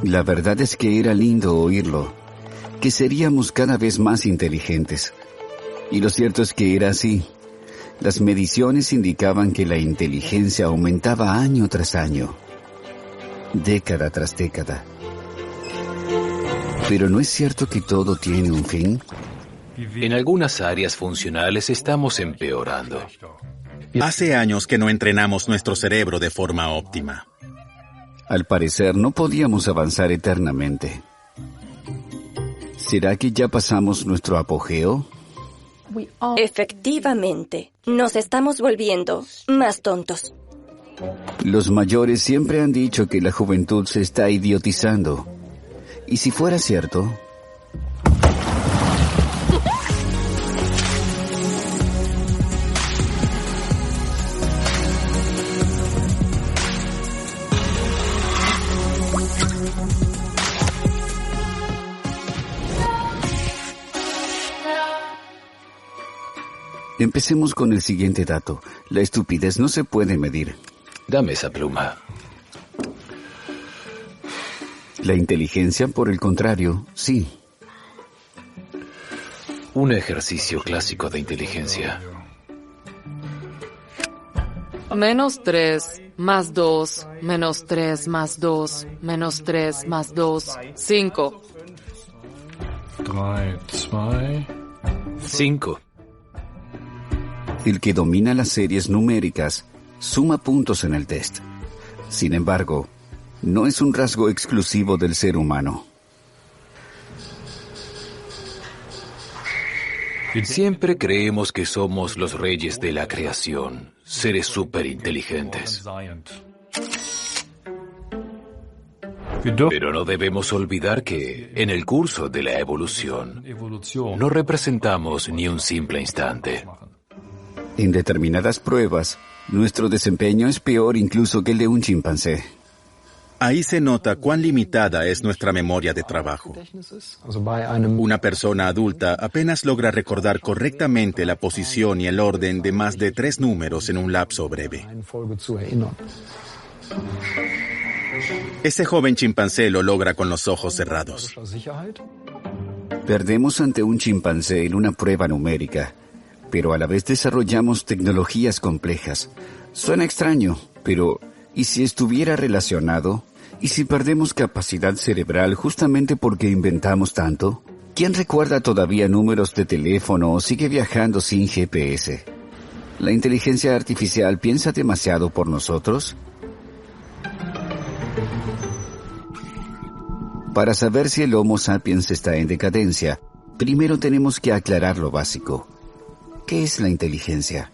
La verdad es que era lindo oírlo, que seríamos cada vez más inteligentes. Y lo cierto es que era así. Las mediciones indicaban que la inteligencia aumentaba año tras año, década tras década. Pero ¿no es cierto que todo tiene un fin? En algunas áreas funcionales estamos empeorando. Hace años que no entrenamos nuestro cerebro de forma óptima. Al parecer no podíamos avanzar eternamente. ¿Será que ya pasamos nuestro apogeo? Efectivamente, nos estamos volviendo más tontos. Los mayores siempre han dicho que la juventud se está idiotizando. ¿Y si fuera cierto? Empecemos con el siguiente dato. La estupidez no se puede medir. Dame esa pluma. La inteligencia, por el contrario, sí. Un ejercicio clásico de inteligencia. -3, +2, -3, +2, -3, +2, 5. 3, 2... 5. El que domina las series numéricas suma puntos en el test. Sin embargo, no es un rasgo exclusivo del ser humano. Siempre creemos que somos los reyes de la creación, seres superinteligentes. Pero no debemos olvidar que, en el curso de la evolución, no representamos ni un simple instante. En determinadas pruebas, nuestro desempeño es peor incluso que el de un chimpancé. Ahí se nota cuán limitada es nuestra memoria de trabajo. Una persona adulta apenas logra recordar correctamente la posición y el orden de más de 3 números en un lapso breve. Ese joven chimpancé lo logra con los ojos cerrados. Perdemos ante un chimpancé en una prueba numérica, pero a la vez desarrollamos tecnologías complejas. Suena extraño, pero ¿y si estuviera relacionado? ¿Y si perdemos capacidad cerebral justamente porque inventamos tanto? ¿Quién recuerda todavía números de teléfono o sigue viajando sin GPS? ¿La inteligencia artificial piensa demasiado por nosotros? Para saber si el Homo sapiens está en decadencia, primero tenemos que aclarar lo básico. ¿Qué es la inteligencia?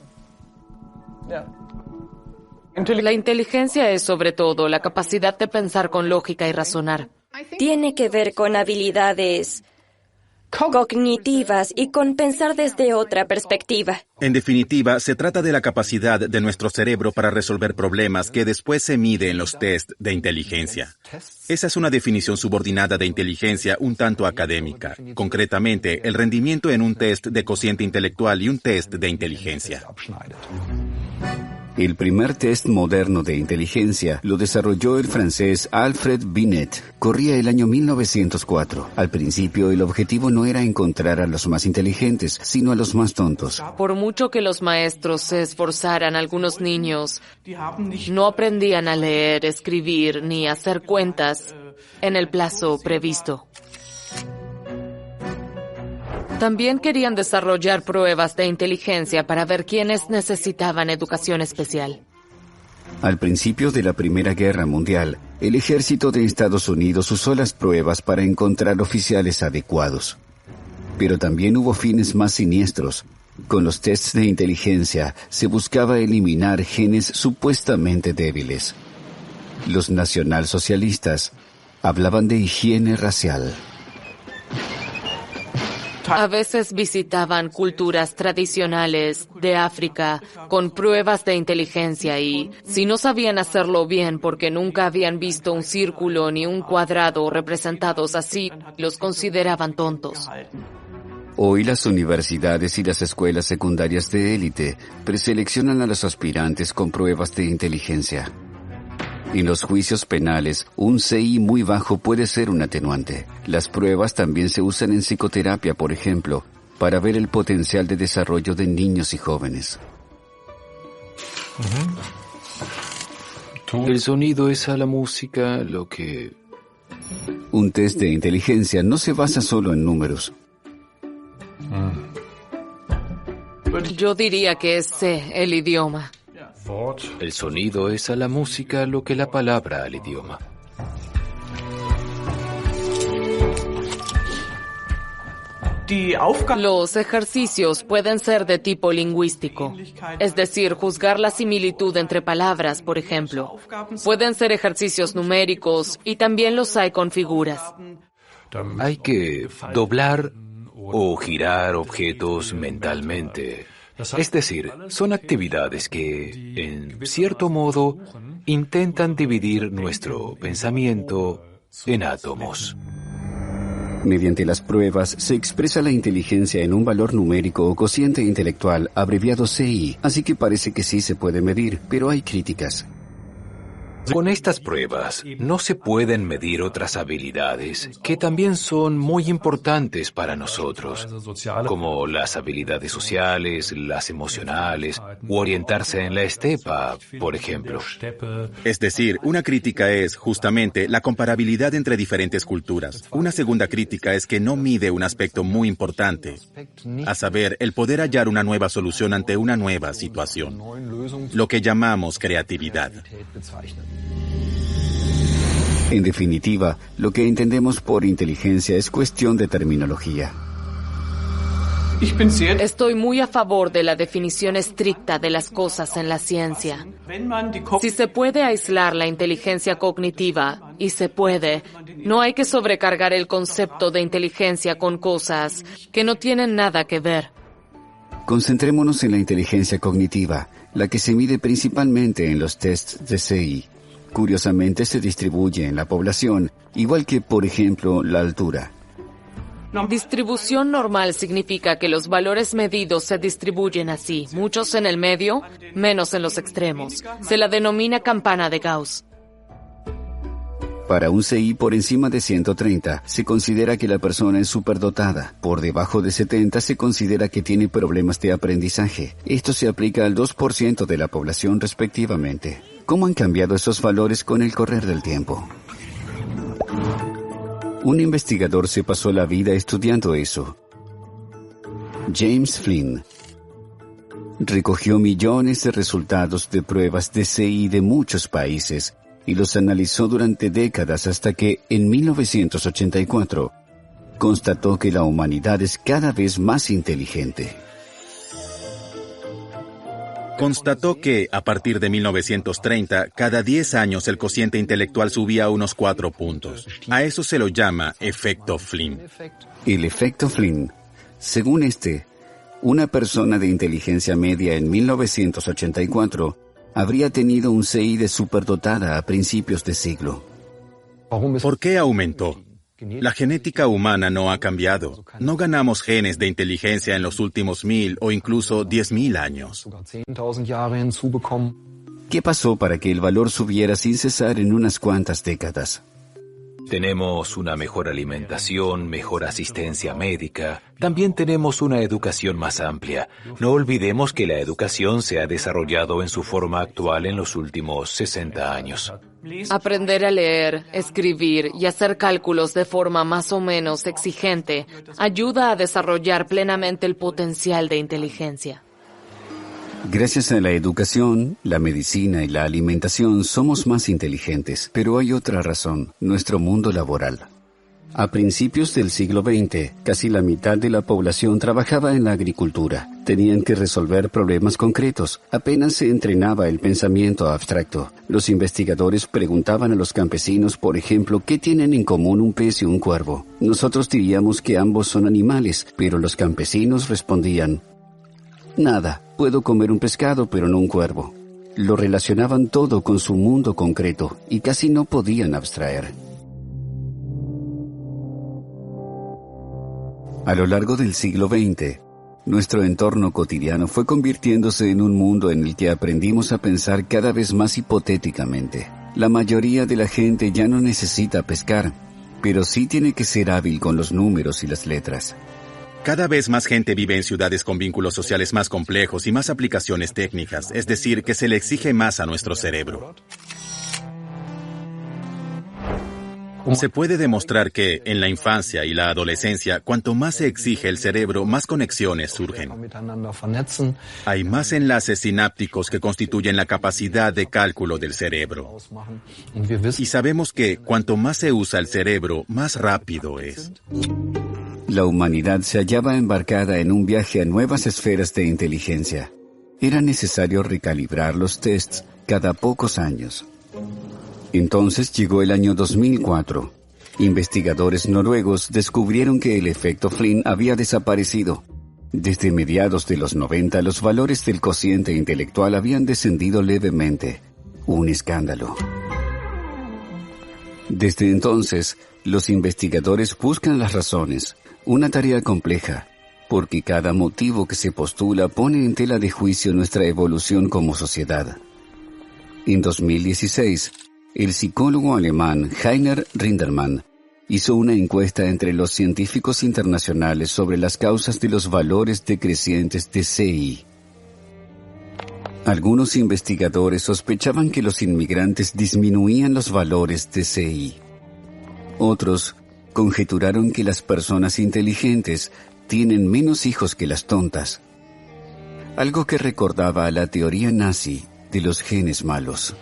La inteligencia es sobre todo la capacidad de pensar con lógica y razonar. Tiene que ver con habilidades cognitivas y con pensar desde otra perspectiva. En definitiva, se trata de la capacidad de nuestro cerebro para resolver problemas que después se mide en los test de inteligencia. Esa es una definición subordinada de inteligencia un tanto académica. Concretamente, el rendimiento en un test de cociente intelectual y un test de inteligencia. El primer test moderno de inteligencia lo desarrolló el francés Alfred Binet. Corría el año 1904. Al principio, el objetivo no era encontrar a los más inteligentes, sino a los más tontos. Por mucho que los maestros se esforzaran, algunos niños no aprendían a leer, escribir ni hacer cuentas en el plazo previsto. También querían desarrollar pruebas de inteligencia para ver quiénes necesitaban educación especial. Al principio de la Primera Guerra Mundial, el ejército de Estados Unidos usó las pruebas para encontrar oficiales adecuados. Pero también hubo fines más siniestros. Con los tests de inteligencia se buscaba eliminar genes supuestamente débiles. Los nacionalsocialistas hablaban de higiene racial. A veces visitaban culturas tradicionales de África con pruebas de inteligencia y, si no sabían hacerlo bien porque nunca habían visto un círculo ni un cuadrado representados así, los consideraban tontos. Hoy las universidades y las escuelas secundarias de élite preseleccionan a los aspirantes con pruebas de inteligencia. En los juicios penales, un CI muy bajo puede ser un atenuante. Las pruebas también se usan en psicoterapia, por ejemplo, para ver el potencial de desarrollo de niños y jóvenes. El sonido es a la música lo que... Un test de inteligencia no se basa solo en números. Yo diría que es C, el idioma. El sonido es a la música lo que la palabra al idioma. Los ejercicios pueden ser de tipo lingüístico, es decir, juzgar la similitud entre palabras, por ejemplo. Pueden ser ejercicios numéricos y también los hay con figuras. Hay que doblar o girar objetos mentalmente. Es decir, son actividades que, en cierto modo, intentan dividir nuestro pensamiento en átomos. Mediante las pruebas se expresa la inteligencia en un valor numérico o cociente intelectual, abreviado CI, así que parece que sí se puede medir, pero hay críticas. Con estas pruebas no se pueden medir otras habilidades que también son muy importantes para nosotros, como las habilidades sociales, las emocionales, u orientarse en la estepa, por ejemplo. Es decir, una crítica es, justamente, la comparabilidad entre diferentes culturas. Una segunda crítica es que no mide un aspecto muy importante, a saber, el poder hallar una nueva solución ante una nueva situación, lo que llamamos creatividad. En definitiva, lo que entendemos por inteligencia es cuestión de terminología. Estoy muy a favor de la definición estricta de las cosas en la ciencia. Si se puede aislar la inteligencia cognitiva, y se puede, no hay que sobrecargar el concepto de inteligencia con cosas que no tienen nada que ver. Concentrémonos en la inteligencia cognitiva, la que se mide principalmente en los tests de CI. Curiosamente se distribuye en la población, igual que, por ejemplo, la altura. Distribución normal significa que los valores medidos se distribuyen así, muchos en el medio, menos en los extremos. Se la denomina campana de Gauss. Para un CI por encima de 130, se considera que la persona es superdotada. Por debajo de 70 se considera que tiene problemas de aprendizaje. Esto se aplica al 2% de la población respectivamente. ¿Cómo han cambiado esos valores con el correr del tiempo? Un investigador se pasó la vida estudiando eso. James Flynn recogió millones de resultados de pruebas de CI de muchos países y los analizó durante décadas hasta que, en 1984, constató que la humanidad es cada vez más inteligente. Constató que, a partir de 1930, cada 10 años el cociente intelectual subía unos 4 puntos. A eso se lo llama efecto Flynn. El efecto Flynn. Según una persona de inteligencia media en 1984 habría tenido un CI de superdotada a principios de siglo. ¿Por qué aumentó? La genética humana no ha cambiado. No ganamos genes de inteligencia en los últimos 1000 o incluso 10.000 años. ¿Qué pasó para que el valor subiera sin cesar en unas cuantas décadas? Tenemos una mejor alimentación, mejor asistencia médica. También tenemos una educación más amplia. No olvidemos que la educación se ha desarrollado en su forma actual en los últimos 60 años. Aprender a leer, escribir y hacer cálculos de forma más o menos exigente ayuda a desarrollar plenamente el potencial de inteligencia. Gracias a la educación, la medicina y la alimentación somos más inteligentes, pero hay otra razón, nuestro mundo laboral. A principios del siglo XX, casi la mitad de la población trabajaba en la agricultura. Tenían que resolver problemas concretos. Apenas se entrenaba el pensamiento abstracto. Los investigadores preguntaban a los campesinos, por ejemplo, ¿qué tienen en común un pez y un cuervo? Nosotros diríamos que ambos son animales, pero los campesinos respondían, nada, puedo comer un pescado, pero no un cuervo. Lo relacionaban todo con su mundo concreto y casi no podían abstraer. A lo largo del siglo XX, nuestro entorno cotidiano fue convirtiéndose en un mundo en el que aprendimos a pensar cada vez más hipotéticamente. La mayoría de la gente ya no necesita pescar, pero sí tiene que ser hábil con los números y las letras. Cada vez más gente vive en ciudades con vínculos sociales más complejos y más aplicaciones técnicas, es decir, que se le exige más a nuestro cerebro. Se puede demostrar que, en la infancia y la adolescencia, cuanto más se exige el cerebro, más conexiones surgen. Hay más enlaces sinápticos que constituyen la capacidad de cálculo del cerebro. Y sabemos que, cuanto más se usa el cerebro, más rápido es. La humanidad se hallaba embarcada en un viaje a nuevas esferas de inteligencia. Era necesario recalibrar los tests cada pocos años. Entonces llegó el año 2004. Investigadores noruegos descubrieron que el efecto Flynn había desaparecido. Desde mediados de los 90, los valores del cociente intelectual habían descendido levemente. Un escándalo. Desde entonces, los investigadores buscan las razones. Una tarea compleja, porque cada motivo que se postula pone en tela de juicio nuestra evolución como sociedad. En 2016, el psicólogo alemán Heiner Rindermann hizo una encuesta entre los científicos internacionales sobre las causas de los valores decrecientes de CI. Algunos investigadores sospechaban que los inmigrantes disminuían los valores de CI. Otros conjeturaron que las personas inteligentes tienen menos hijos que las tontas, algo que recordaba a la teoría nazi de los genes malos.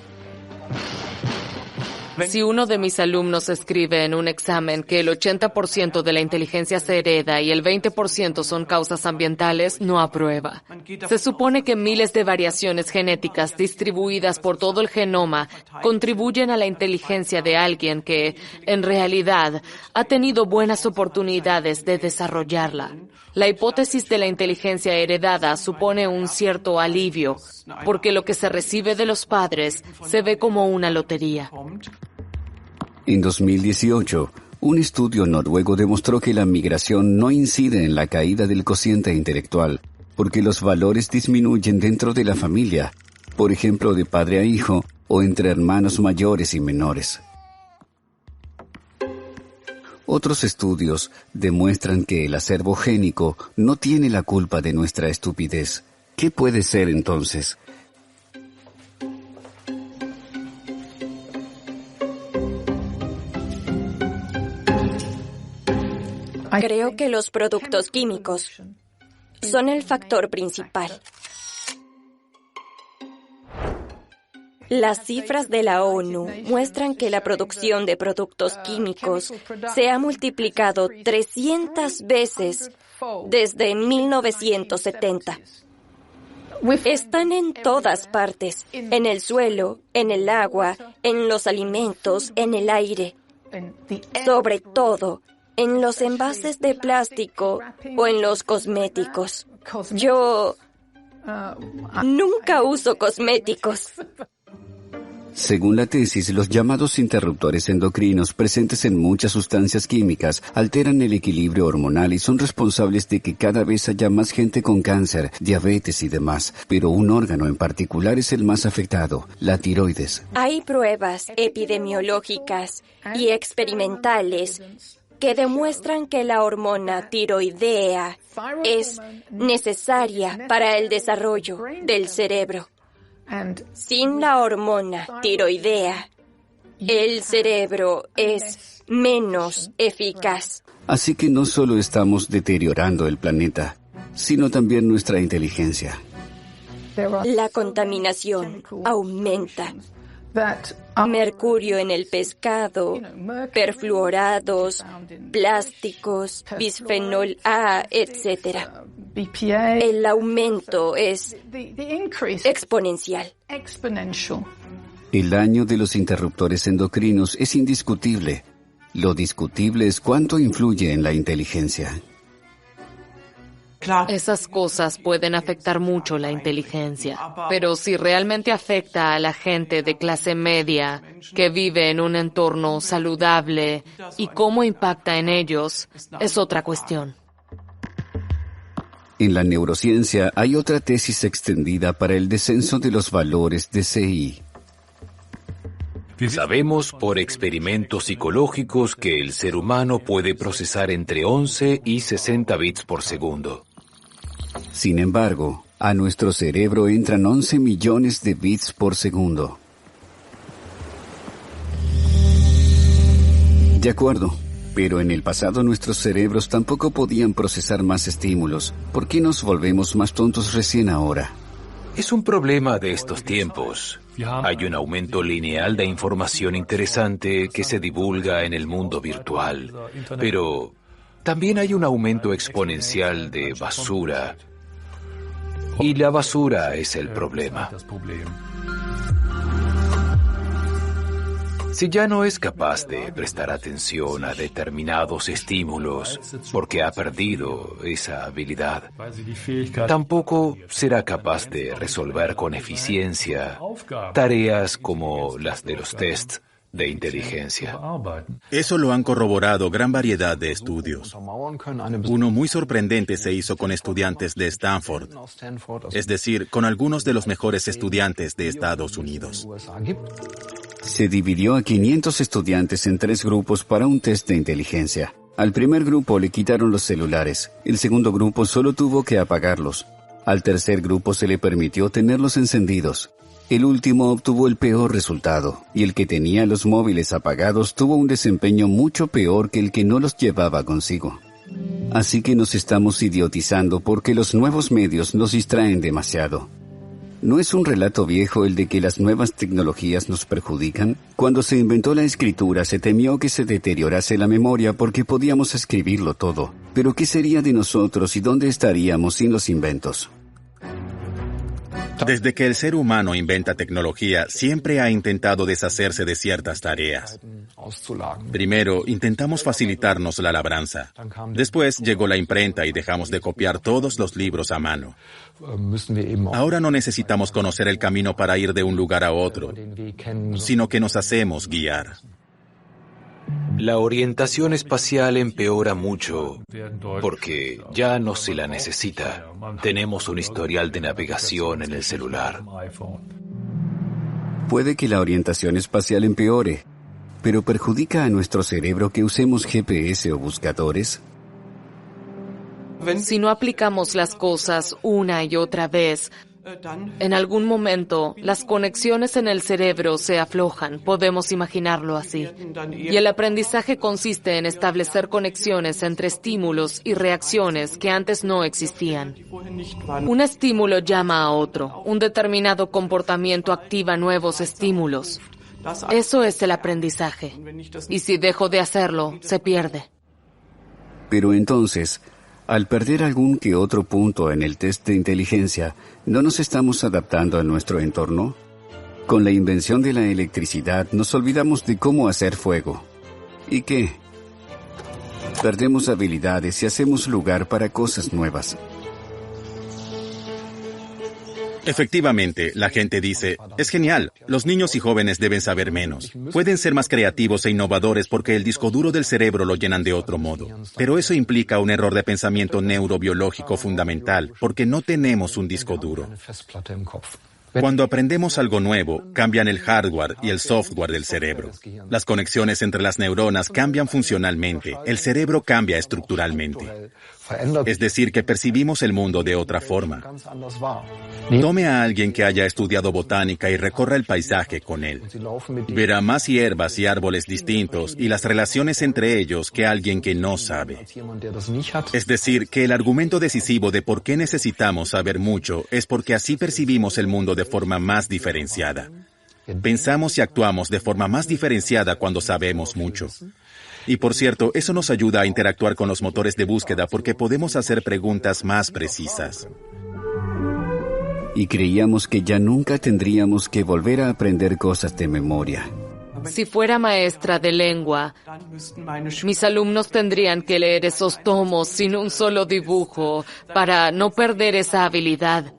Si uno de mis alumnos escribe en un examen que el 80% de la inteligencia se hereda y el 20% son causas ambientales, no aprueba. Se supone que miles de variaciones genéticas distribuidas por todo el genoma contribuyen a la inteligencia de alguien que, en realidad, ha tenido buenas oportunidades de desarrollarla. La hipótesis de la inteligencia heredada supone un cierto alivio, porque lo que se recibe de los padres se ve como una lotería. En 2018, un estudio noruego demostró que la migración no incide en la caída del cociente intelectual, porque los valores disminuyen dentro de la familia, por ejemplo, de padre a hijo o entre hermanos mayores y menores. Otros estudios demuestran que el acervo génico no tiene la culpa de nuestra estupidez. ¿Qué puede ser entonces? Creo que los productos químicos son el factor principal. Las cifras de la ONU muestran que la producción de productos químicos se ha multiplicado 300 veces desde 1970. Están en todas partes, en el suelo, en el agua, en los alimentos, en el aire, sobre todo en los envases de plástico o en los cosméticos. Yo nunca uso cosméticos. Según la tesis, los llamados interruptores endocrinos presentes en muchas sustancias químicas alteran el equilibrio hormonal y son responsables de que cada vez haya más gente con cáncer, diabetes y demás. Pero un órgano en particular es el más afectado, la tiroides. Hay pruebas epidemiológicas y experimentales que demuestran que la hormona tiroidea es necesaria para el desarrollo del cerebro. Sin la hormona tiroidea, el cerebro es menos eficaz. Así que no solo estamos deteriorando el planeta, sino también nuestra inteligencia. La contaminación aumenta. Mercurio en el pescado, perfluorados, plásticos, bisfenol A, etc. El aumento es exponencial. El daño de los interruptores endocrinos es indiscutible. Lo discutible es cuánto influye en la inteligencia. Esas cosas pueden afectar mucho la inteligencia, pero si realmente afecta a la gente de clase media que vive en un entorno saludable y cómo impacta en ellos, es otra cuestión. En la neurociencia hay otra tesis extendida para el descenso de los valores de CI. Sabemos por experimentos psicológicos que el ser humano puede procesar entre 11 y 60 bits por segundo. Sin embargo, a nuestro cerebro entran 11 millones de bits por segundo. De acuerdo, pero en el pasado nuestros cerebros tampoco podían procesar más estímulos. ¿Por qué nos volvemos más tontos recién ahora? Es un problema de estos tiempos. Hay un aumento lineal de información interesante que se divulga en el mundo virtual, pero también hay un aumento exponencial de basura. Y la basura es el problema. Si ya no es capaz de prestar atención a determinados estímulos porque ha perdido esa habilidad, tampoco será capaz de resolver con eficiencia tareas como las de los tests de inteligencia. Eso lo han corroborado gran variedad de estudios. Uno muy sorprendente se hizo con estudiantes de Stanford, es decir, con algunos de los mejores estudiantes de Estados Unidos. Se dividió a 500 estudiantes en 3 grupos para un test de inteligencia. Al primer grupo le quitaron los celulares. El segundo grupo solo tuvo que apagarlos. Al tercer grupo se le permitió tenerlos encendidos. El último obtuvo el peor resultado, y el que tenía los móviles apagados tuvo un desempeño mucho peor que el que no los llevaba consigo. Así que nos estamos idiotizando porque los nuevos medios nos distraen demasiado. ¿No es un relato viejo el de que las nuevas tecnologías nos perjudican? Cuando se inventó la escritura se temió que se deteriorase la memoria porque podíamos escribirlo todo. Pero ¿qué sería de nosotros y dónde estaríamos sin los inventos? Desde que el ser humano inventa tecnología, siempre ha intentado deshacerse de ciertas tareas. Primero, intentamos facilitarnos la labranza. Después llegó la imprenta y dejamos de copiar todos los libros a mano. Ahora no necesitamos conocer el camino para ir de un lugar a otro, sino que nos hacemos guiar. La orientación espacial empeora mucho porque ya no se la necesita. Tenemos un historial de navegación en el celular. Puede que la orientación espacial empeore, pero ¿perjudica a nuestro cerebro que usemos GPS o buscadores? Si no aplicamos las cosas una y otra vez, en algún momento las conexiones en el cerebro se aflojan, podemos imaginarlo así. Y el aprendizaje consiste en establecer conexiones entre estímulos y reacciones que antes no existían. Un estímulo llama a otro, un determinado comportamiento activa nuevos estímulos. Eso es el aprendizaje. Y si dejo de hacerlo, se pierde. Pero entonces, al perder algún que otro punto en el test de inteligencia, ¿no nos estamos adaptando a nuestro entorno? Con la invención de la electricidad nos olvidamos de cómo hacer fuego. ¿Y qué? Perdemos habilidades y hacemos lugar para cosas nuevas. Efectivamente, la gente dice, es genial, los niños y jóvenes deben saber menos. Pueden ser más creativos e innovadores porque el disco duro del cerebro lo llenan de otro modo. Pero eso implica un error de pensamiento neurobiológico fundamental, porque no tenemos un disco duro. Cuando aprendemos algo nuevo, cambian el hardware y el software del cerebro. Las conexiones entre las neuronas cambian funcionalmente, el cerebro cambia estructuralmente. Es decir, que percibimos el mundo de otra forma. Tome a alguien que haya estudiado botánica y recorra el paisaje con él. Verá más hierbas y árboles distintos y las relaciones entre ellos que alguien que no sabe. Es decir, que el argumento decisivo de por qué necesitamos saber mucho es porque así percibimos el mundo de forma más diferenciada. Pensamos y actuamos de forma más diferenciada cuando sabemos mucho. Y por cierto, eso nos ayuda a interactuar con los motores de búsqueda porque podemos hacer preguntas más precisas. Y creíamos que ya nunca tendríamos que volver a aprender cosas de memoria. Si fuera maestra de lengua, mis alumnos tendrían que leer esos tomos sin un solo dibujo para no perder esa habilidad.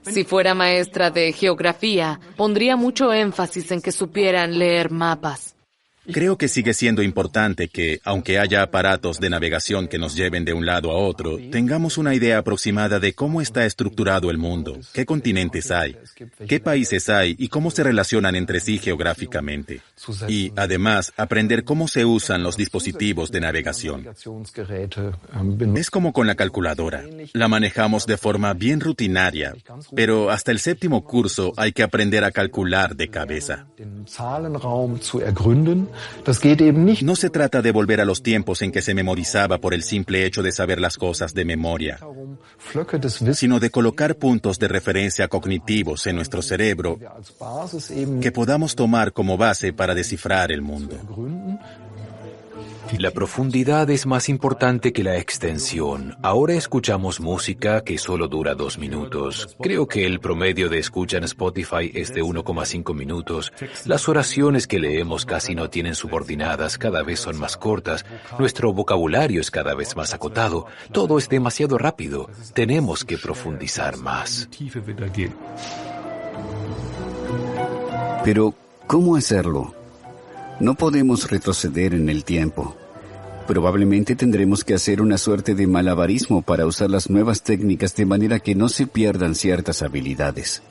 Si fuera maestra de geografía, pondría mucho énfasis en que supieran leer mapas. Creo que sigue siendo importante que, aunque haya aparatos de navegación que nos lleven de un lado a otro, tengamos una idea aproximada de cómo está estructurado el mundo, qué continentes hay, qué países hay y cómo se relacionan entre sí geográficamente. Y, además, aprender cómo se usan los dispositivos de navegación. Es como con la calculadora. La manejamos de forma bien rutinaria, pero hasta el 7º curso hay que aprender a calcular de cabeza. No se trata de volver a los tiempos en que se memorizaba por el simple hecho de saber las cosas de memoria, sino de colocar puntos de referencia cognitivos en nuestro cerebro que podamos tomar como base para descifrar el mundo. La profundidad es más importante que la extensión. Ahora escuchamos música que solo dura 2 minutos. Creo que el promedio de escucha en Spotify es de 1,5 minutos. Las oraciones que leemos casi no tienen subordinadas, cada vez son más cortas. Nuestro vocabulario es cada vez más acotado. Todo es demasiado rápido. Tenemos que profundizar más. Pero, ¿cómo hacerlo? No podemos retroceder en el tiempo. Probablemente tendremos que hacer una suerte de malabarismo para usar las nuevas técnicas de manera que no se pierdan ciertas habilidades.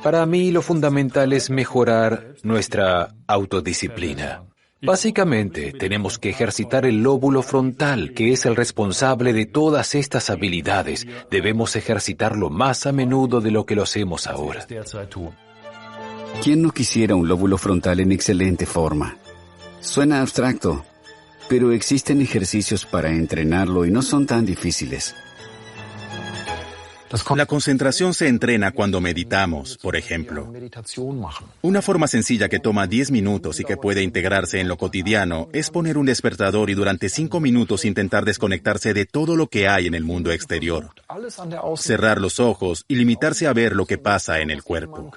Para mí, lo fundamental es mejorar nuestra autodisciplina. Básicamente, tenemos que ejercitar el lóbulo frontal, que es el responsable de todas estas habilidades. Debemos ejercitarlo más a menudo de lo que lo hacemos ahora. ¿Quién no quisiera un lóbulo frontal en excelente forma? Suena abstracto, pero existen ejercicios para entrenarlo y no son tan difíciles. La concentración se entrena cuando meditamos, por ejemplo. Una forma sencilla que toma 10 minutos y que puede integrarse en lo cotidiano es poner un despertador y durante 5 minutos intentar desconectarse de todo lo que hay en el mundo exterior. Cerrar los ojos y limitarse a ver lo que pasa en el cuerpo.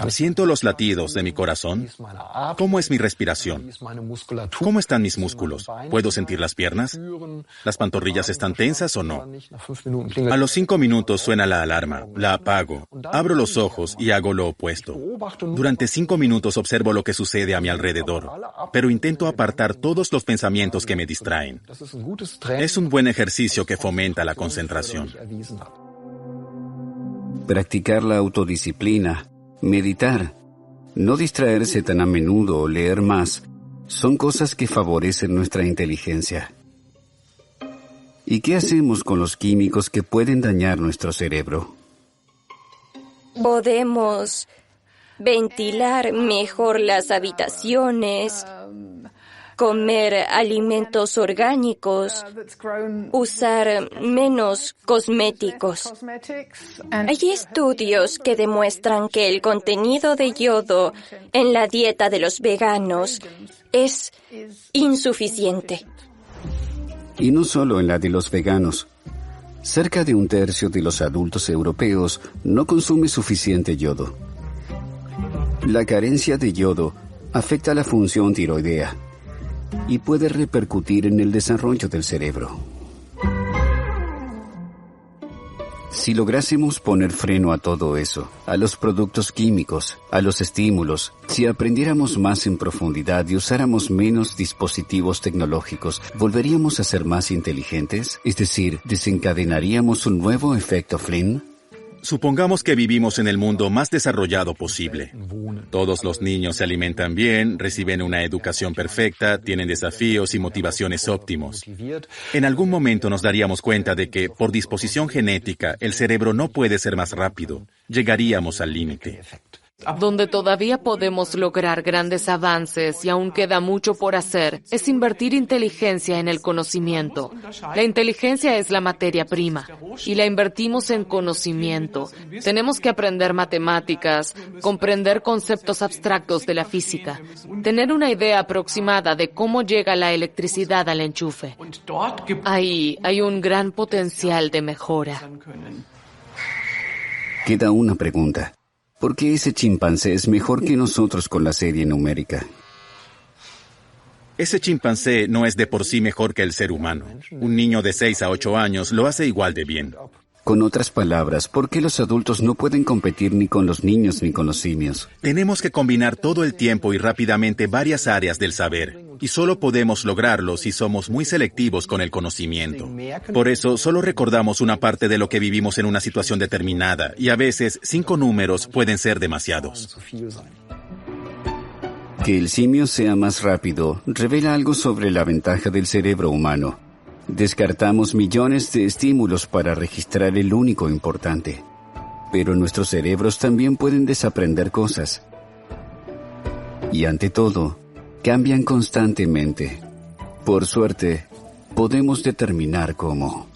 Siento los latidos de mi corazón. ¿Cómo es mi respiración? ¿Cómo están mis músculos? ¿Puedo sentir las piernas? ¿Las pantorrillas están tensas o no? A los 5 minutos suena la alarma. La apago. Abro los ojos y hago lo opuesto. Durante 5 minutos observo lo que sucede a mi alrededor, pero intento apartar todos los pensamientos que me distraen. Es un buen ejercicio que fomenta la concentración. Practicar la autodisciplina, meditar, no distraerse tan a menudo o leer más, son cosas que favorecen nuestra inteligencia. ¿Y qué hacemos con los químicos que pueden dañar nuestro cerebro? Podemos ventilar mejor las habitaciones, comer alimentos orgánicos, usar menos cosméticos. Hay estudios que demuestran que el contenido de yodo en la dieta de los veganos es insuficiente. Y no solo en la de los veganos. Cerca de 1/3 de los adultos europeos no consume suficiente yodo. La carencia de yodo afecta la función tiroidea y puede repercutir en el desarrollo del cerebro. Si lográsemos poner freno a todo eso, a los productos químicos, a los estímulos, si aprendiéramos más en profundidad y usáramos menos dispositivos tecnológicos, ¿volveríamos a ser más inteligentes? Es decir, ¿desencadenaríamos un nuevo efecto Flynn? Supongamos que vivimos en el mundo más desarrollado posible. Todos los niños se alimentan bien, reciben una educación perfecta, tienen desafíos y motivaciones óptimos. En algún momento nos daríamos cuenta de que, por disposición genética, el cerebro no puede ser más rápido. Llegaríamos al límite. Donde todavía podemos lograr grandes avances y aún queda mucho por hacer, es invertir inteligencia en el conocimiento. La inteligencia es la materia prima y la invertimos en conocimiento. Tenemos que aprender matemáticas, comprender conceptos abstractos de la física, tener una idea aproximada de cómo llega la electricidad al enchufe. Ahí hay un gran potencial de mejora. Queda una pregunta. ¿Por qué ese chimpancé es mejor que nosotros con la serie numérica? Ese chimpancé no es de por sí mejor que el ser humano. Un niño de 6 a 8 años lo hace igual de bien. Con otras palabras, ¿por qué los adultos no pueden competir ni con los niños ni con los simios? Tenemos que combinar todo el tiempo y rápidamente varias áreas del saber, y solo podemos lograrlo si somos muy selectivos con el conocimiento. Por eso, solo recordamos una parte de lo que vivimos en una situación determinada, y a veces 5 números pueden ser demasiados. Que el simio sea más rápido revela algo sobre la ventaja del cerebro humano. Descartamos millones de estímulos para registrar el único importante. Pero nuestros cerebros también pueden desaprender cosas. Y ante todo, cambian constantemente. Por suerte, podemos determinar cómo.